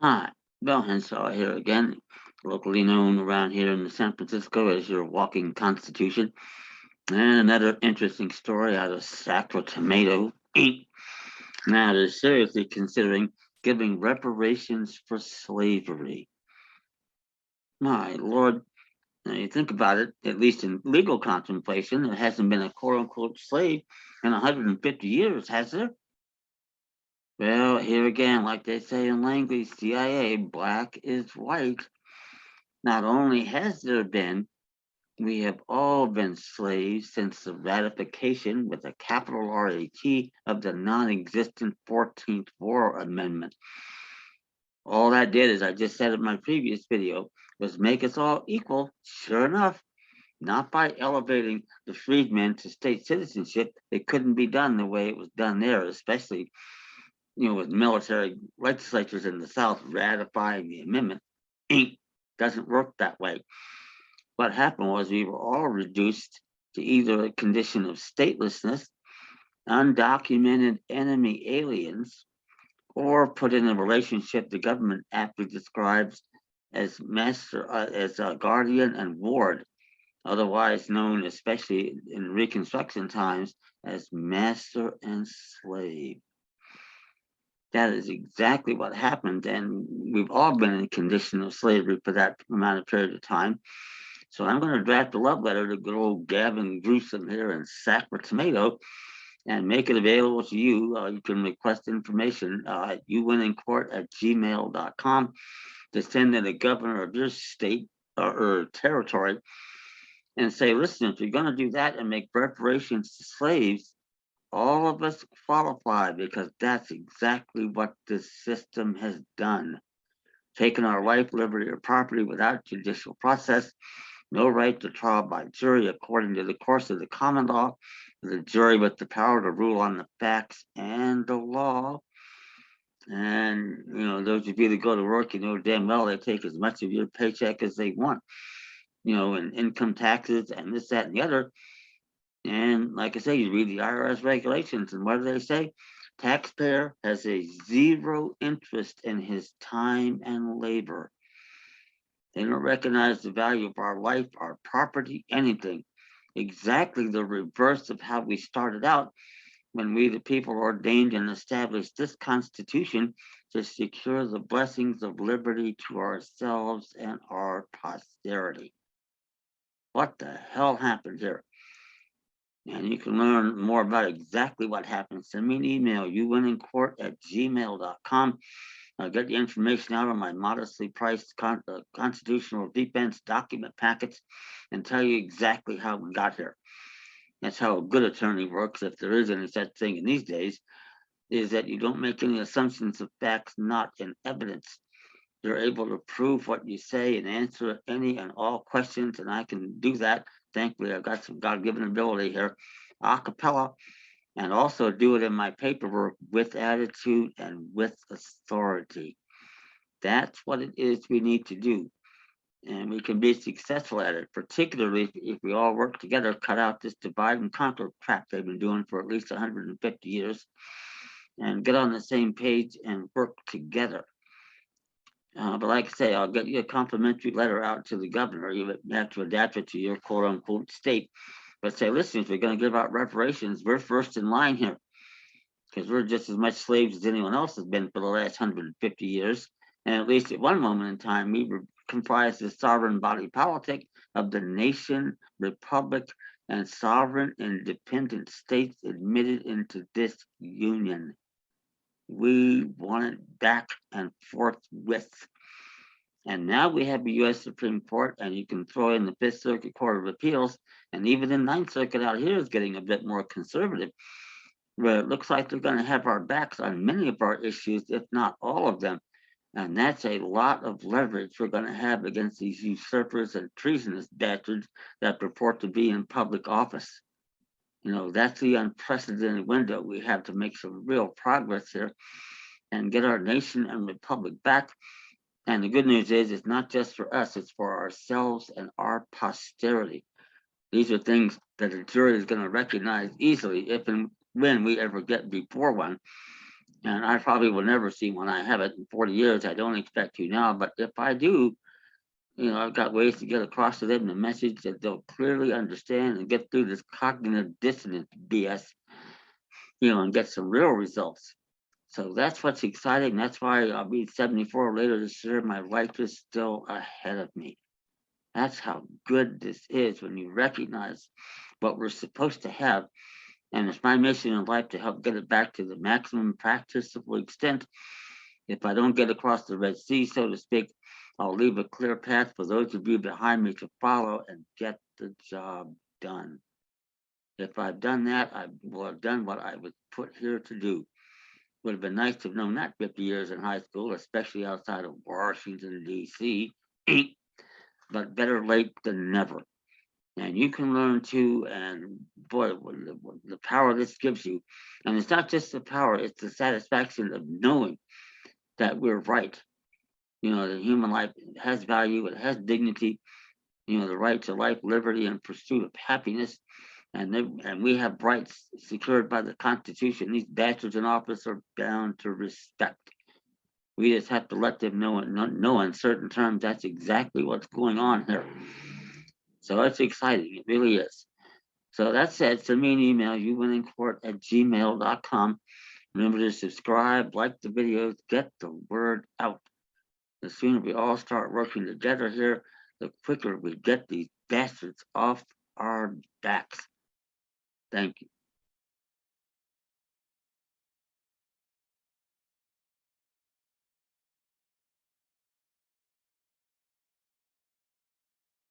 Hi, Bill Henshaw here again, locally known around here in San Francisco as your walking constitution. And another interesting story out of Sacramento, Inc. Now they're seriously considering giving reparations for slavery. My lord, now you think about it, at least in legal contemplation, there hasn't been a quote unquote slave in 150 years, has there? Well, here again, like they say in language CIA, black is white. Not only has there been, we have all been slaves since the ratification with a capital RAT of the non existent 14th War Amendment. All that did, as I just said in my previous video, was make us all equal, sure enough, not by elevating the freedmen to state citizenship. It couldn't be done the way it was done there, especially with military legislatures in the South ratifying the amendment. Ain't doesn't work that way. What happened was we were all reduced to either a condition of statelessness, undocumented enemy aliens, or put in a relationship the government aptly describes as as a guardian and ward, otherwise known, especially in Reconstruction times, as master and slave. That is exactly what happened, and we've all been in a condition of slavery for that amount of period of time. So I'm going to draft a love letter to good old Gavin Gruesome here in Sacramento and make it available to you. You can request information at youwinnincourt@gmail.com to send to the governor of your state or territory and say, listen, if you're going to do that and make reparations to slaves, all of us qualify because that's exactly what this system has done. Taken our life, liberty, or property without judicial process, no right to trial by jury according to the course of the common law, the jury with the power to rule on the facts and the law. And, those of you that go to work, damn well they take as much of your paycheck as they want, and income taxes and this, that, and the other. And like I say, you read the IRS regulations, and what do they say? Taxpayer has a zero interest in his time and labor. They don't recognize the value of our life, our property, anything. Exactly the reverse of how we started out when we, the people, ordained and established this Constitution to secure the blessings of liberty to ourselves and our posterity. What the hell happened here? And you can learn more about exactly what happened. Send me an email, youwinnincourt@gmail.com. I'll get the information out on my modestly priced constitutional defense document packets and tell you exactly how we got here. That's how a good attorney works, if there is any such thing in these days, is that you don't make any assumptions of facts not in evidence. You're able to prove what you say and answer any and all questions, and I can do that. Thankfully, I've got some God-given ability here, a cappella, and also do it in my paperwork with attitude and with authority. That's what it is we need to do. And we can be successful at it, particularly if we all work together, cut out this divide and conquer crap they've been doing for at least 150 years, and get on the same page and work together. But like I say, I'll get you a complimentary letter out to the governor. You have to adapt it to your quote unquote state. But say, listen, if you're going to give out reparations, we're first in line here because we're just as much slaves as anyone else has been for the last 150 years. And at least at one moment in time, we were comprised the sovereign body politic of the nation, republic, and sovereign independent states admitted into this union. We want it back and forthwith. And now we have the U.S. Supreme Court, and you can throw in the Fifth Circuit Court of Appeals, and even the Ninth Circuit out here is getting a bit more conservative. Where it looks like they're going to have our backs on many of our issues, if not all of them. And that's a lot of leverage we're going to have against these usurpers and treasonous bastards that purport to be in public office. That's the unprecedented window we have to make some real progress here and get our nation and republic back. And the good news is, it's not just for us, it's for ourselves and our posterity. These are things that the jury is going to recognize easily if and when we ever get before one. And I probably will never see one. I have it in 40 years. I don't expect to now, but if I do, I've got ways to get across to them the message that they'll clearly understand and get through this cognitive dissonance BS, and get some real results. So that's what's exciting. That's why I'll be 74 later this year. My life is still ahead of me. That's how good this is when you recognize what we're supposed to have. And it's my mission in life to help get it back to the maximum practicable extent. If I don't get across the Red Sea, so to speak, I'll leave a clear path for those of you behind me to follow and get the job done. If I've done that, I will have done what I was put here to do. Would have been nice to have known that 50 years in high school, especially outside of Washington, D.C., but better late than never. And you can learn too. And boy, the power this gives you. And it's not just the power, it's the satisfaction of knowing that we're right. The human life has value, it has dignity, the right to life, liberty, and pursuit of happiness. And we have rights secured by the Constitution. These bastards in office are bound to respect. We just have to let them know in certain terms that's exactly what's going on here. So it's exciting. It really is. So that said, send me an email, youwinningcourt@gmail.com. Remember to subscribe, like the videos, get the word out. The sooner we all start working together here, the quicker we get these bastards off our backs. Thank you.